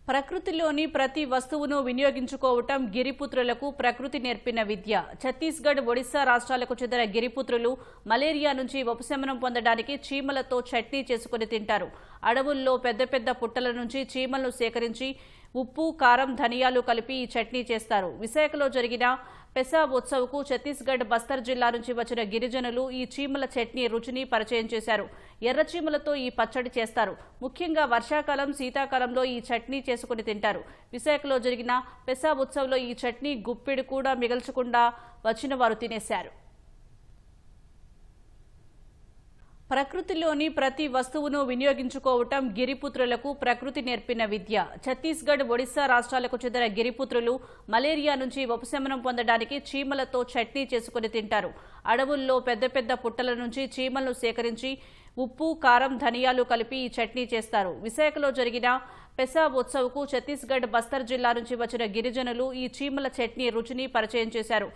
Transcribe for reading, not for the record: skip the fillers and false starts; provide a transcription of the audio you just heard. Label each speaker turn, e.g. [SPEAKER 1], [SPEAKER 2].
[SPEAKER 1] ప్రకృతిలోని ప్రతి వస్తువును వినియోగించుకోవటం గిరిపుత్రులకు ప్రకృతి నేర్పిన విద్య. ఛత్తీస్గఢ్, ఒడిశా రాష్ట్రాలకు చెందిన గిరిపుత్రులు మలేరియా నుంచి ఉపశమనం పొందడానికి చీమలతో చట్నీ చేసుకుని తింటారు. అడవుల్లో పెద్ద పెద్ద పుట్టల నుంచి చీమలను సేకరించి ఉప్పు, కారం, ధనియాలు కలిపి ఈ చట్నీ చేస్తారు. విశాఖలో జరిగిన పెసాబ్ ఉత్సవ్కు ఛత్తీస్గఢ్, బస్తర్ జిల్లా నుంచి వచ్చిన గిరిజనులు ఈ చీమల చట్నీ రుచిని పరిచయం చేశారు. ఎర్ర చీమలతో ఈ పచ్చడి చేస్తారు. ముఖ్యంగా వర్షాకాలం, శీతాకాలంలో ఈ చట్నీ చేసుకుని తింటారు. విశాఖలో జరిగిన పెసాబ్ ఉత్సవ్లో ఈ చట్నీ గుప్పిడి కూడా మిగల్చకుండా వచ్చిన వారు తినేశారు. ప్రకృతిలోని ప్రతి వస్తువును వినియోగించుకోవటం గిరిపుత్రులకు ప్రకృతి నేర్పిన విద్య. ఛత్తీస్గఢ్, ఒడిశా రాష్ట్రాలకు చెందిన గిరిపుత్రులు మలేరియా నుంచి ఉపశమనం పొందడానికి చీమలతో చట్నీ చేసుకుని తింటారు. అడవుల్లో పెద్ద పెద్ద పుట్టల నుంచి చీమలను సేకరించి ఉప్పు, కారం, ధనియాలు కలిపి ఈ చట్నీ చేస్తారు. విశాఖలో జరిగిన పెసాబ్ ఉత్సవ్కు ఛత్తీస్గఢ్, బస్తర్ జిల్లా నుంచి వచ్చిన గిరిజనులు ఈ చీమల చట్నీ రుచిని పరిచయం చేశారు.